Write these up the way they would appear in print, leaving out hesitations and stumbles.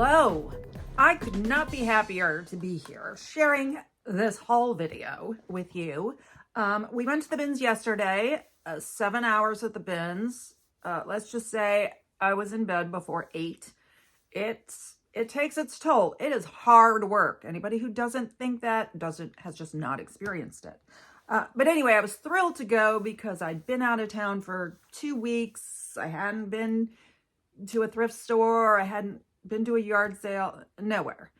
Hello. I could not be happier to be here sharing this haul video with you. We went to the bins yesterday, 7 hours at the bins. Let's just say I was in bed before 8. It takes its toll. It is hard work. Anybody who doesn't think that has just not experienced it. But anyway, I was thrilled to go because I'd been out of town for 2 weeks. I hadn't been to a thrift store. I hadn't been to a yard sale, nowhere.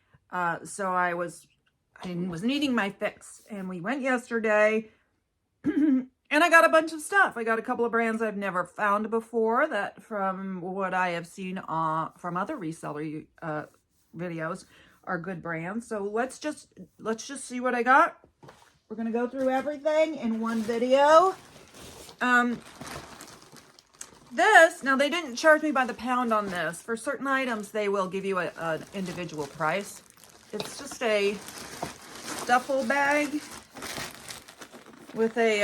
So I was needing my fix, and we went yesterday and I got a bunch of stuff. I got a couple of brands I've never found before that, from what I have seen from other reseller videos, are good brands. So let's just see what I got. We're gonna go through everything in one video. Now they didn't charge me by the pound on this. For certain items, they will give you an individual price. It's just a duffel bag with a,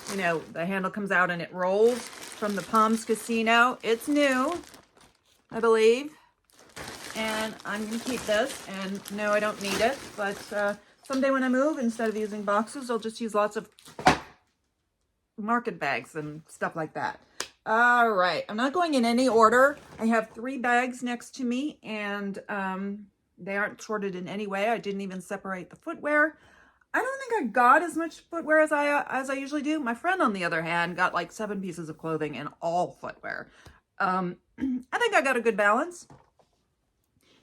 the handle comes out and it rolls, from the Palms Casino. It's new, I believe. And I'm going to keep this. And no, I don't need it. But someday when I move, instead of using boxes, I'll just use lots of market bags and stuff like that. All right, I'm not going in any order. I have 3 bags next to me, and they aren't sorted in any way. I didn't even separate the footwear. I don't think I got as much footwear as I usually do. My friend, on the other hand, got like 7 pieces of clothing and all footwear. I think I got a good balance.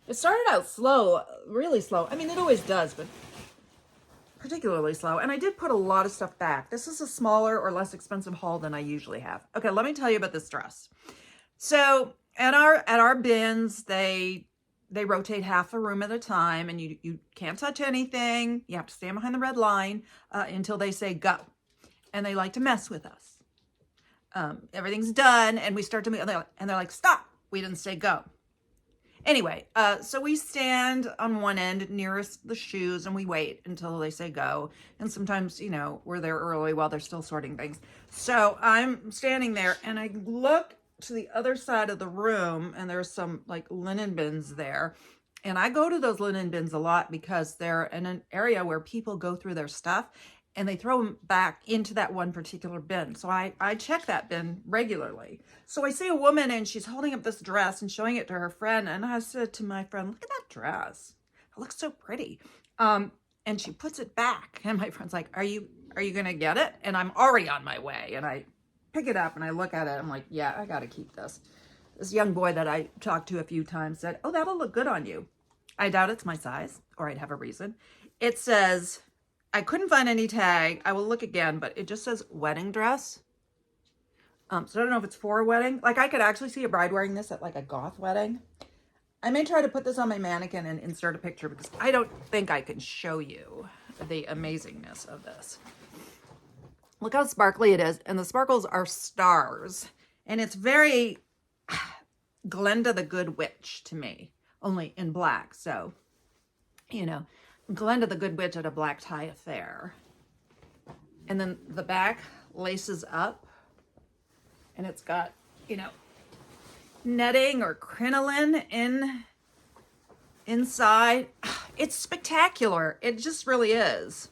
It started out slow, really slow. I mean, it always does, but particularly slow. And I did put a lot of stuff back. This is a smaller or less expensive haul than I usually have. Okay, let me tell you about this dress. So at our bins, they rotate half a room at a time, and you can't touch anything. You have to stand behind the red line until they say go. And they like to mess with us. Everything's done, and we start to move, and they're like, stop, we didn't say go. Anyway, so we stand on one end nearest the shoes, and we wait until they say go. And sometimes, we're there early while they're still sorting things. So I'm standing there, and I look to the other side of the room, and there's some like linen bins there. And I go to those linen bins a lot because they're in an area where people go through their stuff and they throw them back into that one particular bin. So I check that bin regularly. So I see a woman, and she's holding up this dress and showing it to her friend. And I said to my friend, look at that dress. It looks so pretty. And she puts it back. And my friend's like, are you gonna get it? And I'm already on my way. And I pick it up and I look at it. I'm like, yeah, I gotta keep this. This young boy that I talked to a few times said, oh, that'll look good on you. I doubt it's my size, or I'd have a reason. It says, I couldn't find any tag. I will look again, but it just says wedding dress. So I don't know if it's for a wedding. Like, I could actually see a bride wearing this at like a goth wedding. I may try to put this on my mannequin and insert a picture, because I don't think I can show you the amazingness of this. Look how sparkly it is. And the sparkles are stars. And it's very Glenda the Good Witch to me, only in black. So, Glenda the Good Witch at a black tie affair. And then the back laces up, and it's got, netting or crinoline inside. It's spectacular. It just really is.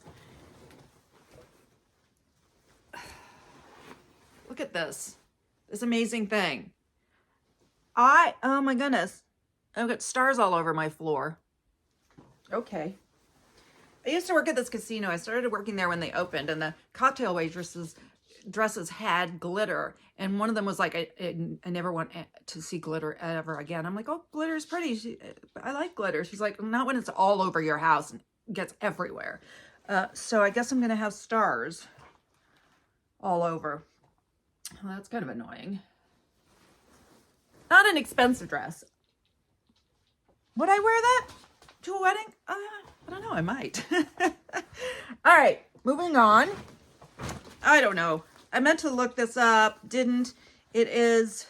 Look at this amazing thing. Oh my goodness. I've got stars all over my floor. Okay. I used to work at this casino. I started working there when they opened, and the cocktail waitresses' dresses had glitter. And one of them was like, I never want to see glitter ever again. I'm like, oh, glitter's pretty. I like glitter. She's like, not when it's all over your house and gets everywhere. So I guess I'm going to have stars all over. Well, that's kind of annoying. Not an expensive dress. Would I wear that to a wedding? I don't know. I might. All right, moving on. I don't know. I meant to look this up. Didn't. It is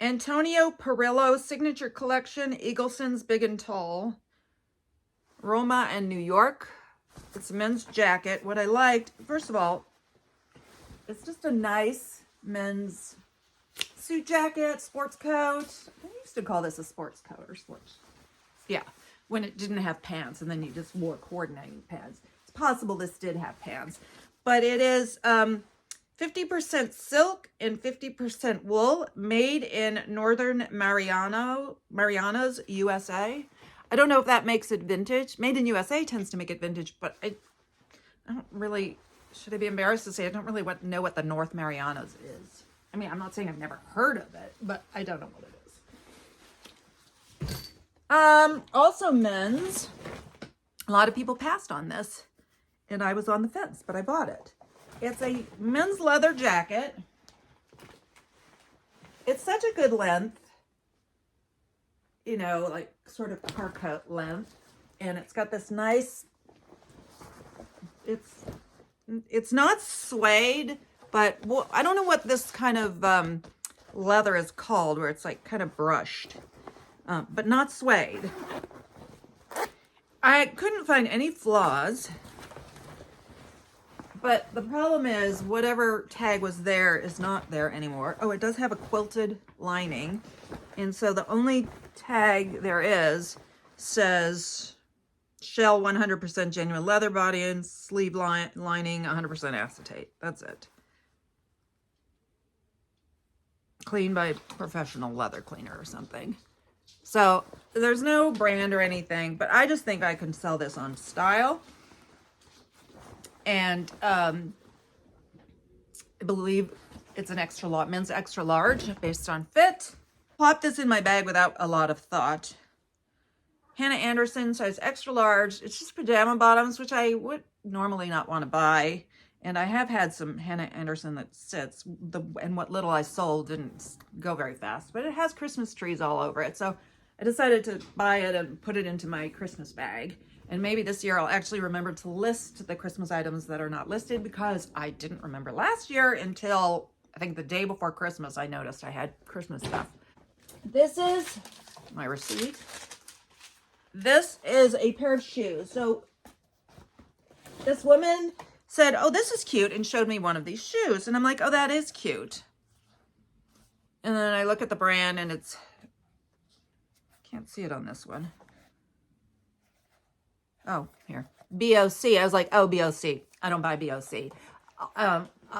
Antonio Perillo Signature Collection, Eagleson's Big and Tall, Roma and New York. It's a men's jacket. What I liked, first of all, it's just a nice men's suit jacket, sports coat. I used to call this a sports coat or sports. Yeah, when it didn't have pants and then you just wore coordinating pants. It's possible this did have pants, but it is 50% silk and 50% wool, made in Northern Marianas, USA. I don't know if that makes it vintage. Made in USA tends to make it vintage, but I don't really, should I be embarrassed to say I don't really know what the North Marianas is. I mean, I'm not saying I've never heard of it, but I don't know what it is. Also men's. A lot of people passed on this, and I was on the fence, but I bought it. It's a men's leather jacket. It's such a good length, you know, like sort of car coat length, and it's got this nice, it's not suede, but well, I don't know what this kind of leather is called, where it's like kind of brushed, but not suede. I couldn't find any flaws, but the problem is whatever tag was there is not there anymore. Oh, it does have a quilted lining, and so the only tag there is says shell 100% genuine leather body and sleeve lining 100% acetate. That's it. Cleaned by a professional leather cleaner or something. So there's no brand or anything, but I just think I can sell this on style. And I believe it's an men's extra large based on fit. Popped this in my bag without a lot of thought. Hannah Anderson, size extra large. It's just pajama bottoms, which I would normally not want to buy. And I have had some Hannah Anderson that sits, and what little I sold didn't go very fast, but it has Christmas trees all over it. So I decided to buy it and put it into my Christmas bag. And maybe this year I'll actually remember to list the Christmas items that are not listed, because I didn't remember last year until I think the day before Christmas I noticed I had Christmas stuff. This is my receipt. This is a pair of shoes. So this woman said, oh, this is cute, and showed me one of these shoes. And I'm like, oh, that is cute. And then I look at the brand, and it's, can't see it on this one. Oh, here. BOC. I was like, oh, BOC. I don't buy BOC.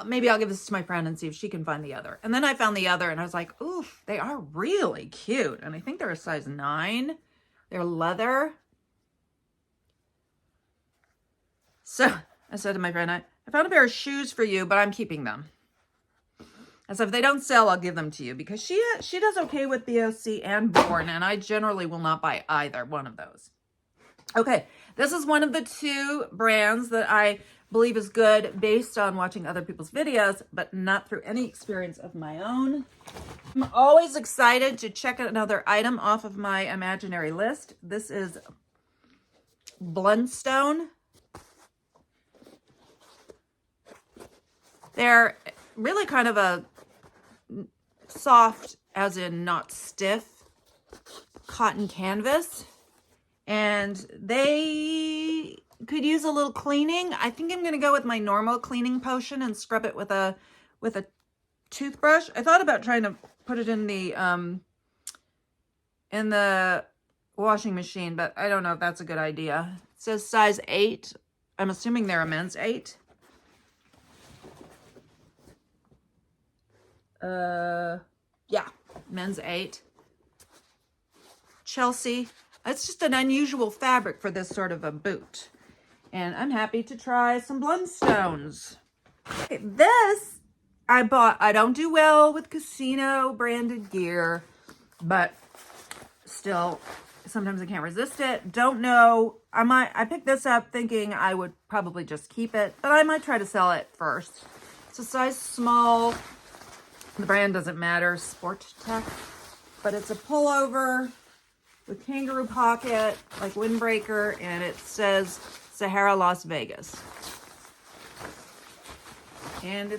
Maybe I'll give this to my friend and see if she can find the other. And then I found the other, and I was like, oof, they are really cute. And I think they're a size 9. They're leather. So I said to my friend, I found a pair of shoes for you, but I'm keeping them. I said, if they don't sell, I'll give them to you, because she does okay with BOC and Born, and I generally will not buy either one of those. Okay, this is one of the 2 brands that I believe is good based on watching other people's videos, but not through any experience of my own. I'm always excited to check another item off of my imaginary list. This is Blundstone. They're really kind of a soft, as in not stiff, cotton canvas. And they could use a little cleaning. I think I'm going to go with my normal cleaning potion and scrub it with a toothbrush. I thought about trying to put it in the washing machine, but I don't know if that's a good idea. It says size 8. I'm assuming they're a men's 8. Yeah, men's 8. Chelsea. It's just an unusual fabric for this sort of a boot. And I'm happy to try some Blundstones. Okay, this I bought. I don't do well with casino branded gear, but still, sometimes I can't resist it. Don't know. I picked this up thinking I would probably just keep it, but I might try to sell it first. It's a size small. The brand doesn't matter, Sport Tech, but it's a pullover with kangaroo pocket, like windbreaker, and it says Sahara, Las Vegas. And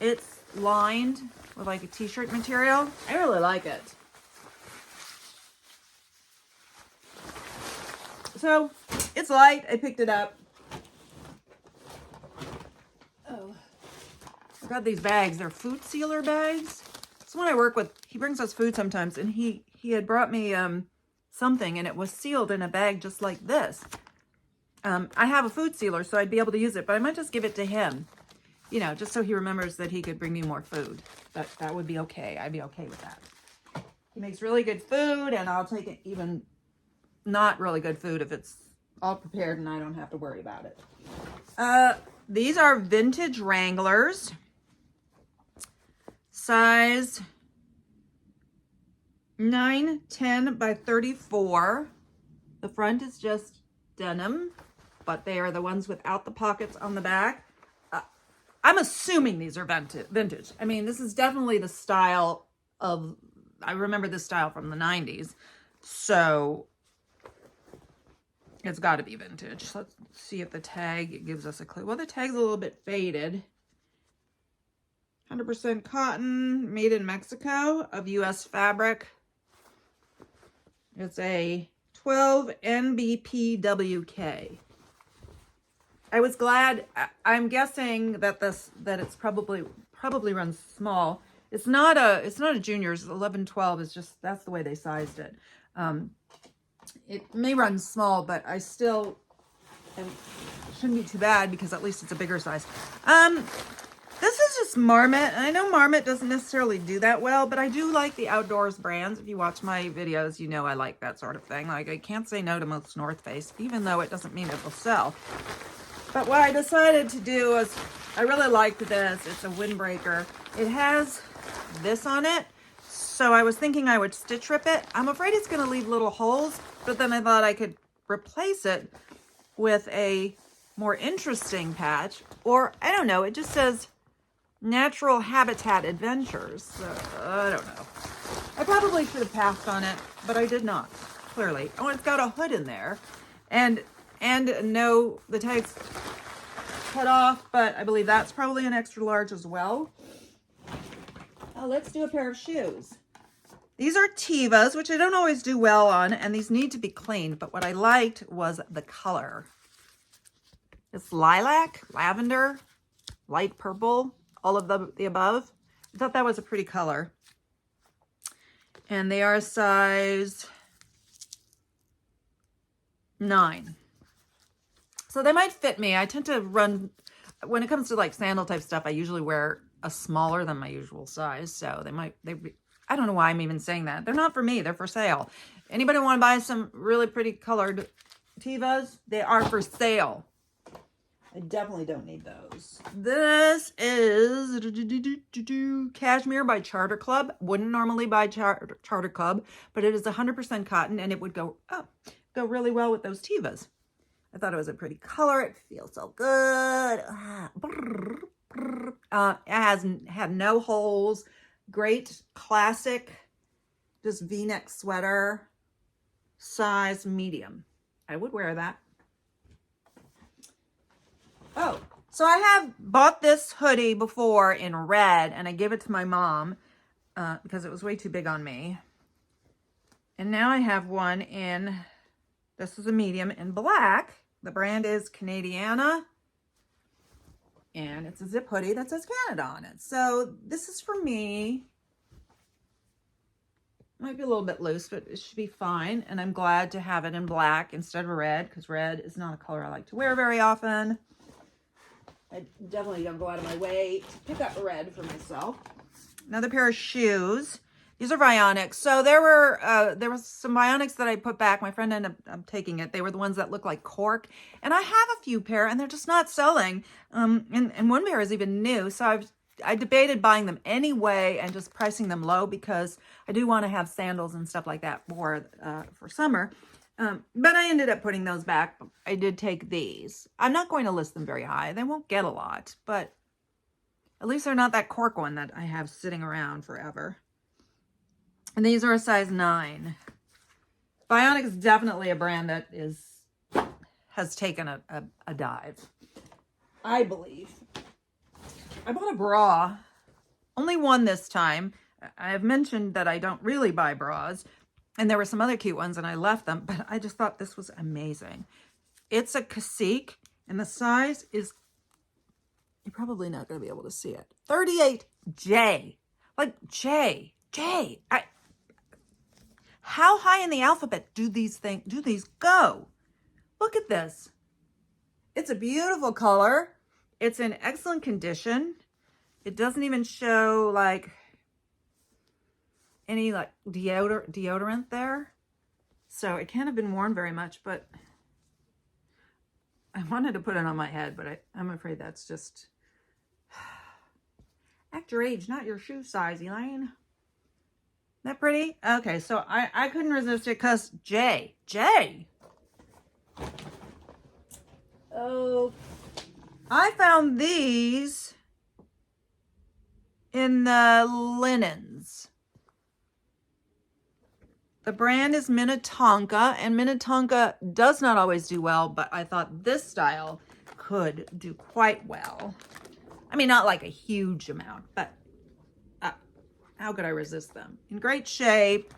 it's lined with like a t-shirt material. I really like it. So it's light. I picked it up. Oh. got these bags. They're food sealer bags. Someone I work with, he brings us food sometimes, and he had brought me something, and it was sealed in a bag just like this. I have a food sealer, so I'd be able to use it, but I might just give it to him, you know, just so he remembers that he could bring me more food. That would be okay. I'd be okay with that. He makes really good food, and I'll take it even not really good food if it's all prepared and I don't have to worry about it. These are vintage Wranglers. Size 9, 10 by 34. The front is just denim, but they are the ones without the pockets on the back. I'm assuming these are vintage. I mean, this is definitely the style of, I remember this style from the 90s. So it's got to be vintage. Let's see if the tag gives us a clue. Well, the tag's a little bit faded. 100% cotton, made in Mexico, of U.S. fabric. It's a 12 NBPWK. I was glad. I'm guessing that it's probably runs small. It's not a juniors. 11, 12 is just, that's the way they sized it. It may run small, but I still shouldn't be too bad because at least it's a bigger size. This is just Marmot, and I know Marmot doesn't necessarily do that well, but I do like the outdoors brands. If you watch my videos, you know I like that sort of thing. Like, I can't say no to most North Face, even though it doesn't mean it will sell. But what I decided to do was, I really liked this. It's a windbreaker. It has this on it, so I was thinking I would stitch rip it. I'm afraid it's going to leave little holes, but then I thought I could replace it with a more interesting patch, or I don't know, it just says Natural Habitat Adventures. So, I don't know. I probably should have passed on it, but I did not, clearly. Oh, it's got a hood in there. And no, the tag's cut off, but I believe that's probably an extra large as well. Oh, let's do a pair of shoes. These are Tevas, which I don't always do well on, and these need to be cleaned, but what I liked was the color. It's lilac, lavender, light purple, all of the above. I thought that was a pretty color. And they are size 9. So they might fit me. I tend to run, when it comes to like sandal type stuff, I usually wear a smaller than my usual size. So I don't know why I'm even saying that. They're not for me. They're for sale. Anybody want to buy some really pretty colored Tevas? They are for sale. I definitely don't need those. This is Cashmere by Charter Club. Wouldn't normally buy Charter Club, but it is 100% cotton, and it would go really well with those Tevas. I thought it was a pretty color. It feels so good. It had no holes. Great classic, just V-neck sweater, size medium. I would wear that. Oh, so I have bought this hoodie before in red, and I gave it to my mom because it was way too big on me. And now I have one in, this is a medium, in black. The brand is Canadiana, and it's a zip hoodie that says Canada on it. So this is for me. Might be a little bit loose, but it should be fine. And I'm glad to have it in black instead of red, because red is not a color I like to wear very often. I definitely don't go out of my way to pick up red for myself. Another pair of shoes. These are Vionics. So there was some Vionics that I put back. My friend ended up taking it. They were the ones that look like cork. And I have a few pair, and they're just not selling. And one pair is even new. So I debated buying them anyway and just pricing them low, because I do want to have sandals and stuff like that for summer. But I ended up putting those back. I did take these. I'm not going to list them very high. They won't get a lot, but at least they're not that cork one that I have sitting around forever. And these are a size 9. Vionic is definitely a brand that has taken a dive, I believe. I bought a bra, only one this time. I have mentioned that I don't really buy bras, and there were some other cute ones and I left them, but I just thought this was amazing. It's a cacique, and the size is You're probably not going to be able to see it. 38J. Like J. How high in the alphabet do these go? Look at this. It's a beautiful color. It's in excellent condition. It doesn't even show like any like deodorant there. So it can't have been worn very much, but I wanted to put it on my head, but I'm afraid that's just act your age, not your shoe size, Elaine. That pretty? Okay, so I couldn't resist it because J. Oh, I found these in the linens. The brand is Minnetonka, and Minnetonka does not always do well, but I thought this style could do quite well. I mean, not like a huge amount, but how could I resist them? In great shape,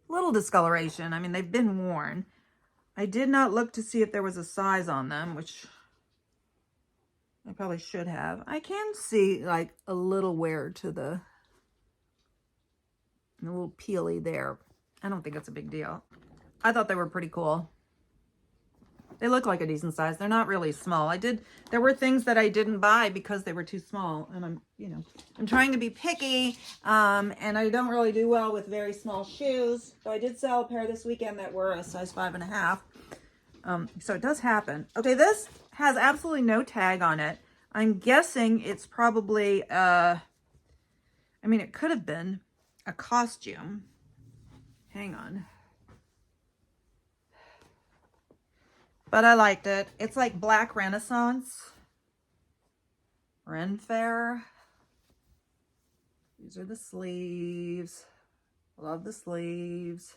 little discoloration. I mean, they've been worn. I did not look to see if there was a size on them, which I probably should have. I can see like a little wear to a little peely there. I don't think it's a big deal. I thought they were pretty cool. They look like a decent size. They're not really small. There were things that I didn't buy because they were too small. And I'm trying to be picky. And I don't really do well with very small shoes. So I did sell a pair this weekend that were a size 5.5. So it does happen. Okay, this has absolutely no tag on it. I'm guessing it's probably, it could have been a costume. Hang on. But I liked it. It's like Black Renaissance. Ren Fair. These are the sleeves. Love the sleeves.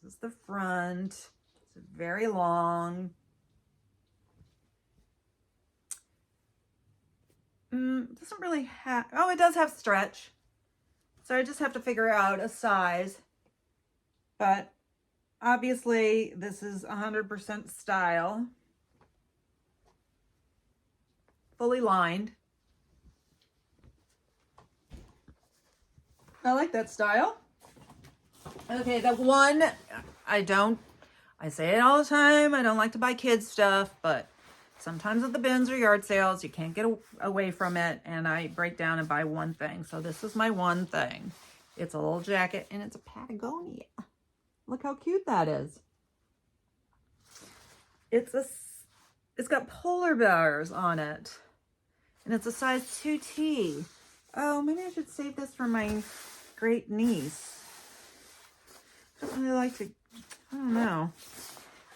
This is the front. It's very long. Doesn't really have, oh, it does have stretch. So I just have to figure out a size. But obviously, this is 100% style. Fully lined. I like that style. Okay, the one, I say it all the time, I don't like to buy kids stuff, but sometimes at the bins or yard sales, you can't get away from it, and I break down and buy one thing. So this is my one thing. It's a little jacket, and it's a Patagonia. Look how cute that is. It's got polar bears on it. And it's a size 2T. Oh, maybe I should save this for my great niece. I don't really like to, I don't know.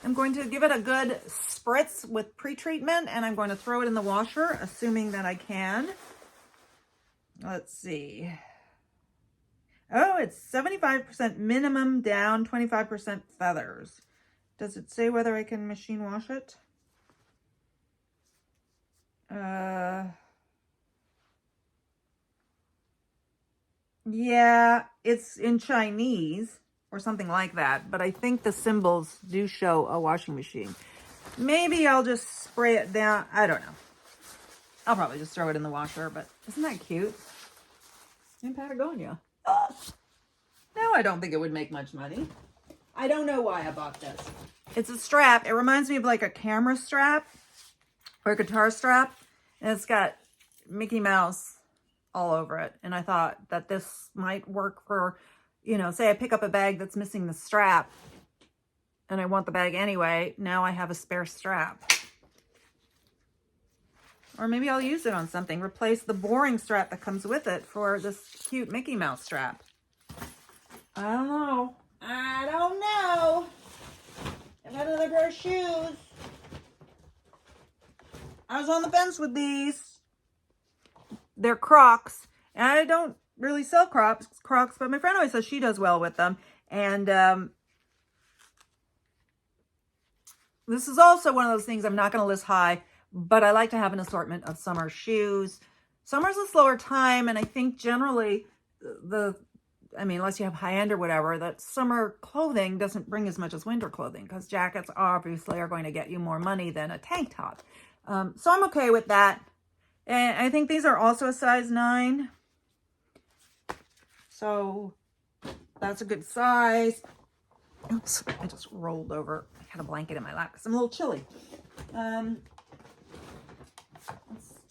I'm going to give it a good spritz with pre-treatment, and I'm going to throw it in the washer, assuming that I can. Let's see. Oh, it's 75% minimum down, 25% feathers. Does it say whether I can machine wash it? Yeah, it's in Chinese or something like that, but I think the symbols do show a washing machine. Maybe I'll just spray it down. I don't know. I'll probably just throw it in the washer, but isn't that cute? In Patagonia. No, I don't think it would make much money. I don't know why I bought this. It's a strap. It reminds me of like a camera strap or a guitar strap. And it's got Mickey Mouse all over it. And I thought that this might work for, say I pick up a bag that's missing the strap and I want the bag anyway. Now I have a spare strap. Or maybe I'll use it on something. Replace the boring strap that comes with it for this cute Mickey Mouse strap. I don't know. I don't know. I've got another pair of shoes. I was on the fence with these. They're Crocs. And I don't really sell Crocs, but my friend always says she does well with them. And this is also one of those things I'm not going to list high, but I like to have an assortment of summer shoes. Summer's a slower time, and I think generally unless you have high end or whatever, that summer clothing doesn't bring as much as winter clothing, because jackets obviously are going to get you more money than a tank top. So I'm okay with that. And I think these are also a size 9. So that's a good size. Oops, I just rolled over. I had a blanket in my lap because I'm a little chilly. Let's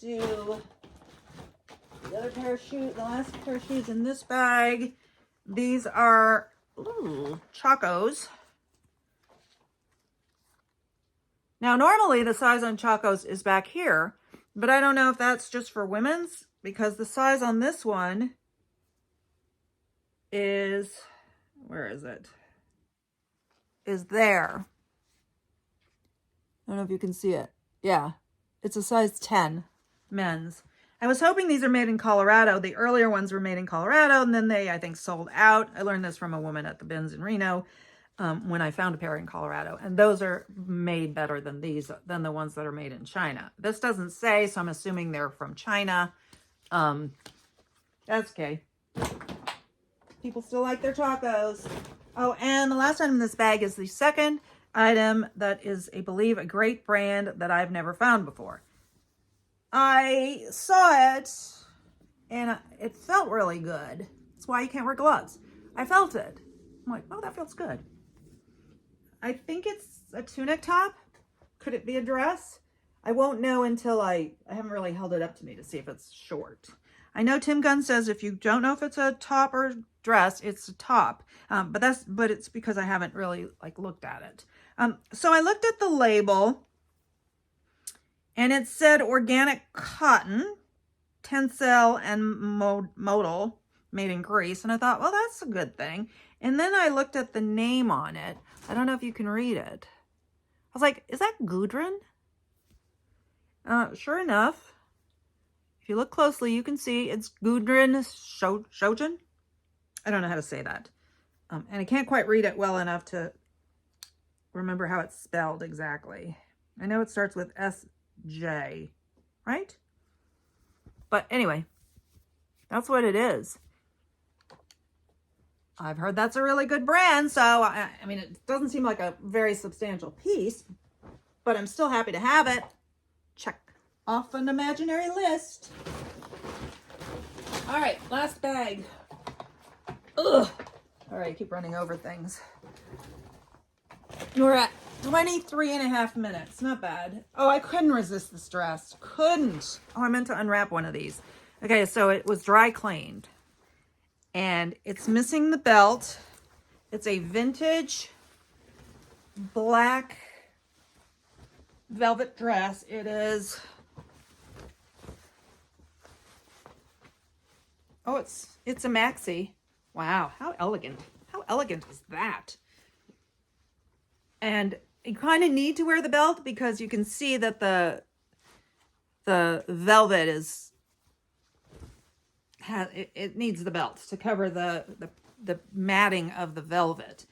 do the other pair of shoes, the last pair of shoes in this bag. These are Chacos. Now, normally the size on Chacos is back here, but I don't know if that's just for women's, because the size on this one is, where is it? Is there. I don't know if you can see it. Yeah, it's a size 10 men's. I was hoping these are made in Colorado. The earlier ones were made in Colorado, and then they, I think, sold out. I learned this from a woman at the bins in Reno when I found a pair in Colorado. And those are made better than these, than the ones that are made in China. This doesn't say, so I'm assuming they're from China. That's okay. People still like their tacos. Oh, and the last item in this bag is the second item that is, I believe, a great brand that I've never found before. I saw it and it felt really good. That's why you can't wear gloves. I felt it. I'm like, oh, that feels good. I think it's a tunic top. Could it be a dress? I won't know until I haven't really held it up to me to see if it's short. I know Tim Gunn says if you don't know if it's a top or dress, it's a top. But it's because I haven't really looked at it. So I looked at the label and it said organic cotton, tencel and modal, made in Greece. And I thought, well, that's a good thing. And then I looked at the name on it. I don't know if you can read it. I was like, is that Gudrun? Sure enough, if you look closely, you can see it's Gudrun Schojen. I don't know how to say that. And I can't quite read it well enough to remember how it's spelled exactly. I know it starts with S-J, right? But anyway, that's what it is. I've heard that's a really good brand, so I mean, it doesn't seem like a very substantial piece, but I'm still happy to have it. Check off an imaginary list. All right, last bag. Ugh. All right, I keep running over things. We're at 23 and a half minutes. Not bad. Oh, I couldn't resist this dress. Couldn't. Oh, I meant to unwrap one of these. Okay, so it was dry cleaned. And it's missing the belt. It's a vintage black velvet dress. It is... Oh, it's a maxi. Wow, how elegant. How elegant is that? And you kind of need to wear the belt because you can see that the velvet is... It needs the belt to cover the matting of the velvet.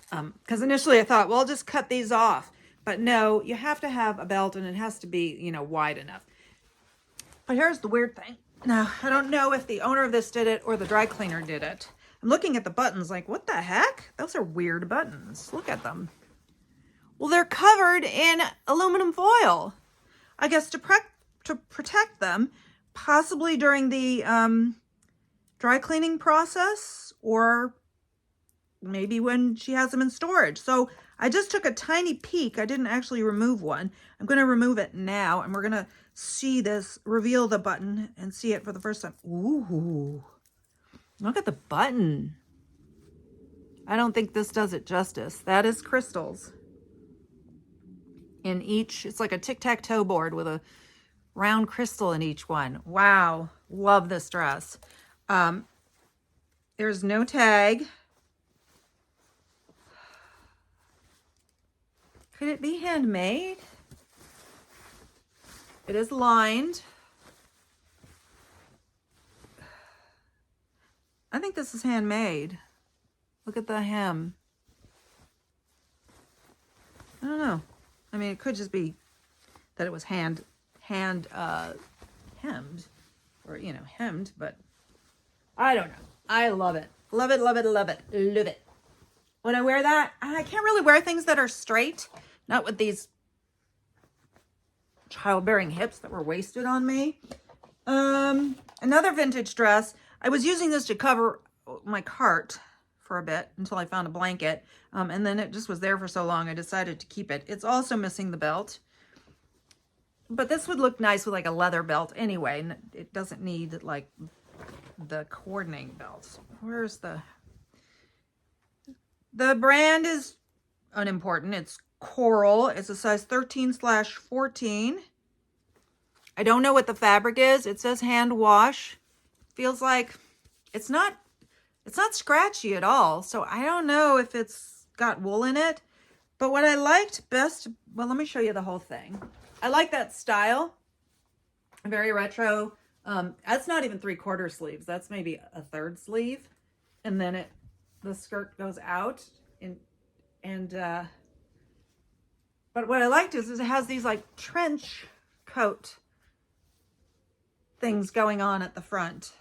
Because initially I thought, well, I'll just cut these off. But no, you have to have a belt and it has to be, you know, wide enough. But here's the weird thing. Now, I don't know if the owner of this did it or the dry cleaner did it. I'm looking at the buttons like, what the heck? Those are weird buttons. Look at them. Well, they're covered in aluminum foil. I guess to protect them. Possibly during the dry cleaning process, or maybe when she has them in storage. So I just took a tiny peek. I didn't actually remove one. I'm going to remove it now, and we're going to see this, reveal the button, and see it for the first time. Ooh, look at the button. I don't think this does it justice. That is crystals in each. It's like a tic-tac-toe board with a round crystal in each one. Wow. Love this dress. There's no tag. Could it be handmade? It is lined. I think this is handmade. Look at the hem. I don't know. I mean, it could just be that it was hemmed, or, you know, hemmed, but I don't know. I love it. Love it, love it, love it, love it. When I wear that, I can't really wear things that are straight. Not with these childbearing hips that were wasted on me. Another vintage dress. I was using this to cover my cart for a bit until I found a blanket. And then it just was there for so long, I decided to keep it. It's also missing the belt. But this would look nice with like a leather belt anyway. And it doesn't need like the coordinating belts. Where's the brand is unimportant. It's Coral. It's a size 13/14. I don't know what the fabric is. It says hand wash. Feels like it's not scratchy at all. So I don't know if it's got wool in it. But what I liked best, well, let me show you the whole thing. I like that style. Very retro. That's not even 3/4 sleeves. That's maybe a 1/3 sleeve. And then the skirt goes out. But what I liked is it has these like trench coat things going on at the front.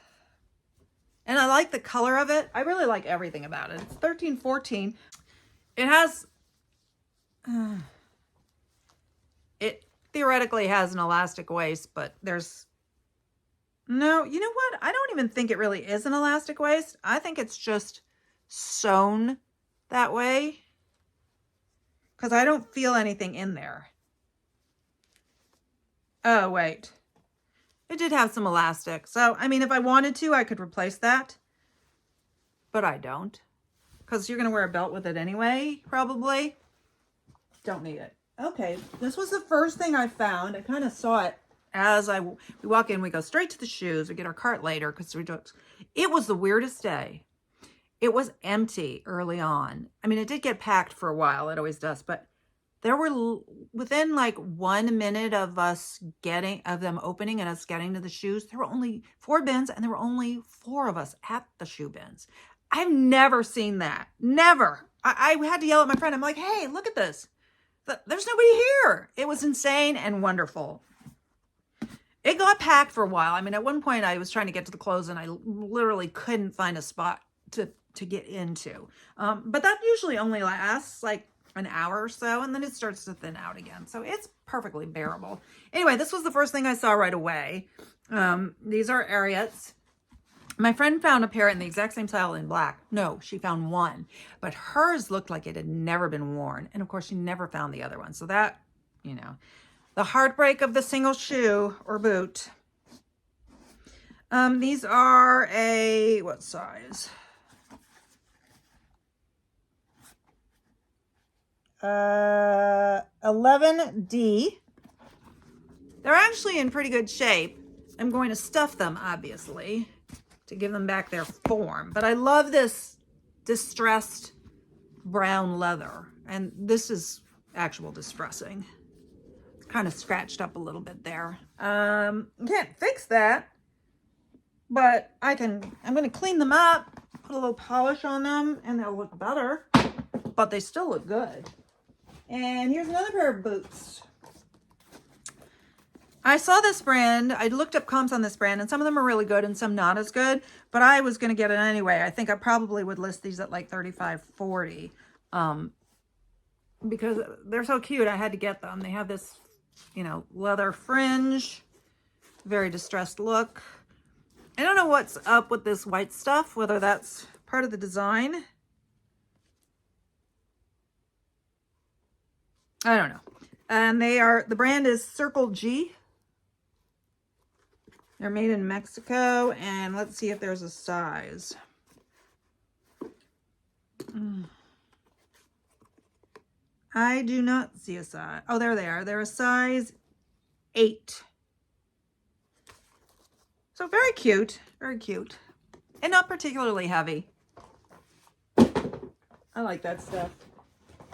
And I like the color of it. I really like everything about it. It's 13/14. It has, it theoretically has an elastic waist, but no, you know what? I don't even think it really is an elastic waist. I think it's just sewn that way because I don't feel anything in there. Oh, wait. It did have some elastic. So, I mean, if I wanted to, I could replace that. But I don't. Because you're going to wear a belt with it anyway, probably. Don't need it. Okay, this was the first thing I found. I kind of saw it as we walk in. We go straight to the shoes. We get our cart later because it was the weirdest day. It was empty early on. I mean, it did get packed for a while. It always does. But there were, within like 1 minute of them opening and us getting to the shoes, there were only 4 bins and there were only 4 of us at the shoe bins. I've never seen that. Never. I had to yell at my friend. I'm like, hey, look at this. There's nobody here. It was insane and wonderful. It got packed for a while. I mean, at one point I was trying to get to the clothes and I literally couldn't find a spot to get into. But that usually only lasts like an hour or so, and then it starts to thin out again. So it's perfectly bearable. Anyway, this was the first thing I saw right away. These are Ariats. My friend found a pair in the exact same style in black. No, she found one, but hers looked like it had never been worn. And of course, she never found the other one. So that, you know, the heartbreak of the single shoe or boot. These are what size? 11D. They're actually in pretty good shape. I'm going to stuff them, obviously, to give them back their form. But I love this distressed brown leather. And this is actual distressing. It's kind of scratched up a little bit there. Can't fix that. But I'm going to clean them up, put a little polish on them, and they'll look better. But they still look good. And here's another pair of boots. I saw this brand. I looked up comps on this brand, and some of them are really good and some not as good. But I was going to get it anyway. I think I probably would list these at like $35.40 because they're so cute. I had to get them. They have this, you know, leather fringe, very distressed look. I don't know what's up with this white stuff, whether that's part of the design. I don't know. And the brand is Circle G. They're made in Mexico, and let's see if there's a size. I do not see a size. Oh, there they are. They're a size 8. So very cute, and not particularly heavy. I like that stuff.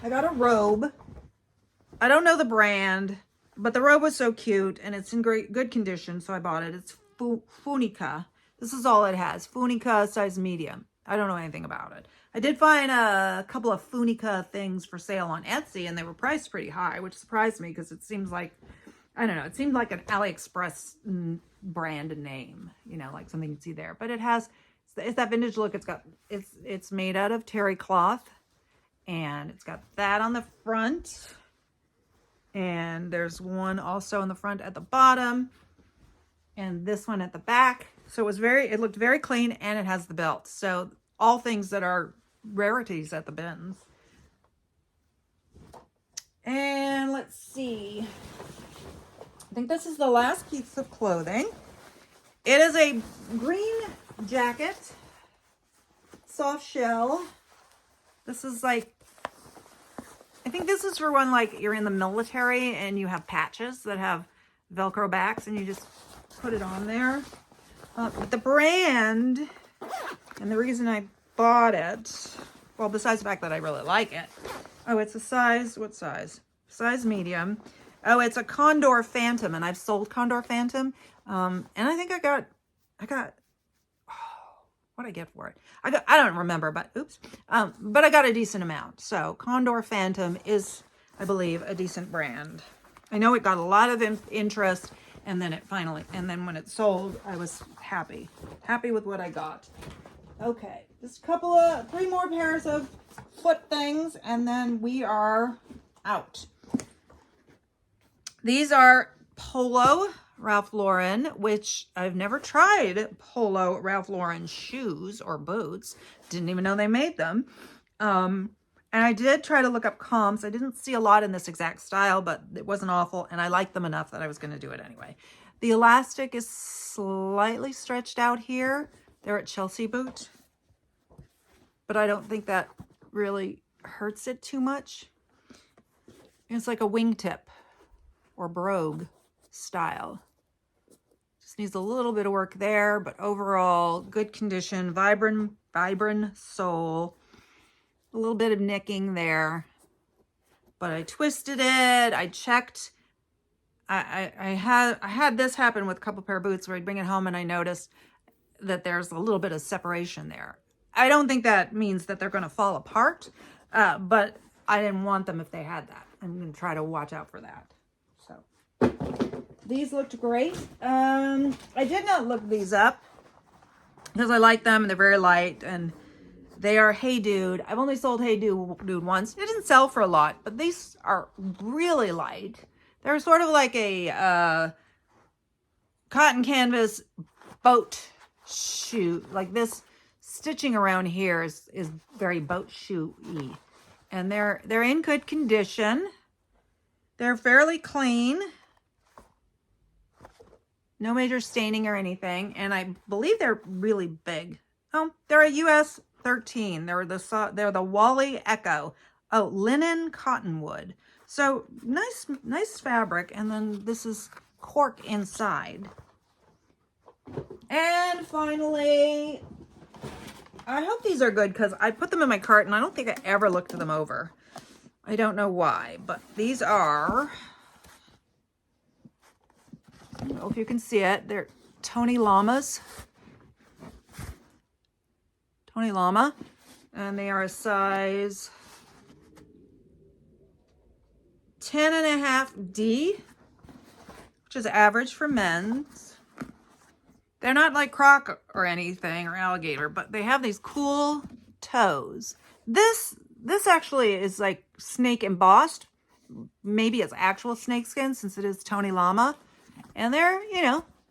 I got a robe. I don't know the brand, but the robe was so cute, and it's in good condition, so I bought it. It's Funica. This is all it has. Funica size medium. I don't know anything about it. I did find a couple of Funica things for sale on Etsy, and they were priced pretty high, which surprised me because it seems like, I don't know, it seemed like an AliExpress brand name, you know, like something you'd see there. But it's that vintage look. It's made out of terry cloth, and it's got that on the front. And there's one also in the front at the bottom, and this one at the back. So it looked very clean, and it has the belt. So all things that are rarities at the bins. And let's see. I think this is the last piece of clothing. It is a green jacket, soft shell. This is like, I think this is for when like you're in the military and you have patches that have Velcro backs and you just put it on there. The brand, and the reason I bought it, well, besides the fact that I really like it. Oh, it's a size, what size? Size medium. Oh, it's a Condor Phantom, and I've sold Condor Phantom. And I think I got, what did I get for it? I don't remember, but oops. But I got a decent amount. So Condor Phantom is, I believe, a decent brand. I know it got a lot of interest, and then when it sold, I was happy with what I got. Okay, just three more pairs of foot things, and then we are out. These are Polo Ralph Lauren, which I've never tried Polo Ralph Lauren shoes or boots. Didn't even know they made them. And I did try to look up comps. I didn't see a lot in this exact style, but it wasn't awful, and I liked them enough that I was going to do it anyway. The elastic is slightly stretched out here. They're at Chelsea Boot, but I don't think that really hurts it too much. It's like a wingtip or brogue style. Just needs a little bit of work there, but overall good condition, vibrant sole. A little bit of nicking there, but I twisted it. I checked. I had this happen with a couple pair of boots where I'd bring it home and I noticed that there's a little bit of separation there. I don't think that means that they're going to fall apart, but I didn't want them if they had that. I'm going to try to watch out for that. So these looked great. I did not look these up because I like them and they're very light, and they are Hey Dude. I've only sold Hey Dude once. It didn't sell for a lot, but these are really light. They're sort of like a cotton canvas boat shoe. Like this stitching around here is very boat shoe-y. And they're in good condition. They're fairly clean. No major staining or anything. And I believe they're really big. Oh, they're a US 13. They're the Wally Echo. Oh, linen cottonwood. So nice fabric. And then this is cork inside. And finally, I hope these are good because I put them in my cart and I don't think I ever looked them over. I don't know why, but these are, I don't know if you can see it. They're Tony Llamas. Tony Llama. And they are a size 10.5D, which is average for men's. They're not like croc or anything or alligator, but they have these cool toes. This actually is like snake embossed. Maybe it's actual snake skin since it is Tony Llama. And they're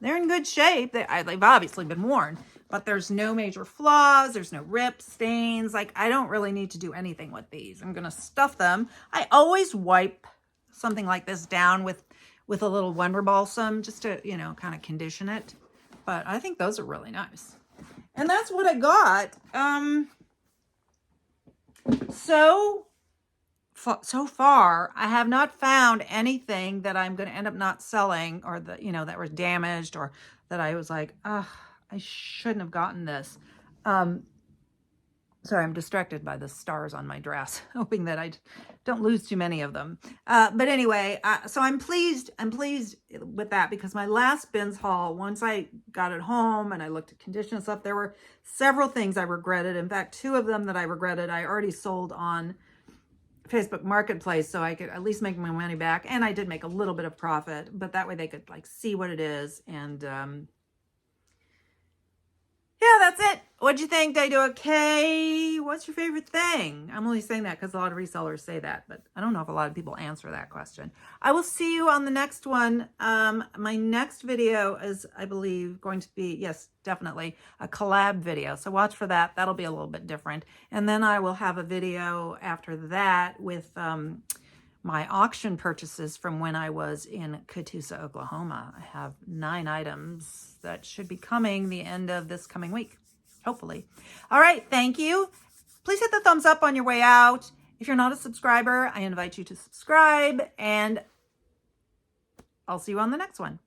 in good shape. They've obviously been worn, but there's no major flaws. There's no rips, stains. Like, I don't really need to do anything with these. I'm going to stuff them. I always wipe something like this down with a little Wonder Balsam just to, kind of condition it. But I think those are really nice. And that's what I got. So far, I have not found anything that I'm going to end up not selling, or that was damaged, or that I was like, I shouldn't have gotten this. Sorry, I'm distracted by the stars on my dress, hoping that I don't lose too many of them. But anyway, so I'm pleased with that, because my last bins haul, once I got it home and I looked at condition and stuff, there were several things I regretted. In fact, 2 of them that I regretted, I already sold on Facebook Marketplace, so I could at least make my money back. And I did make a little bit of profit, but that way they could like see what it is. And yeah, that's it. What'd you think? Did I do okay? What's your favorite thing? I'm only saying that because a lot of resellers say that, but I don't know if a lot of people answer that question. I will see you on the next one. My next video is, I believe, going to be, yes, definitely, a collab video. So watch for that. That'll be a little bit different. And then I will have a video after that with my auction purchases from when I was in Catoosa, Oklahoma. I have 9 items that should be coming the end of this coming week. Hopefully. All right. Thank you. Please hit the thumbs up on your way out. If you're not a subscriber, I invite you to subscribe, and I'll see you on the next one.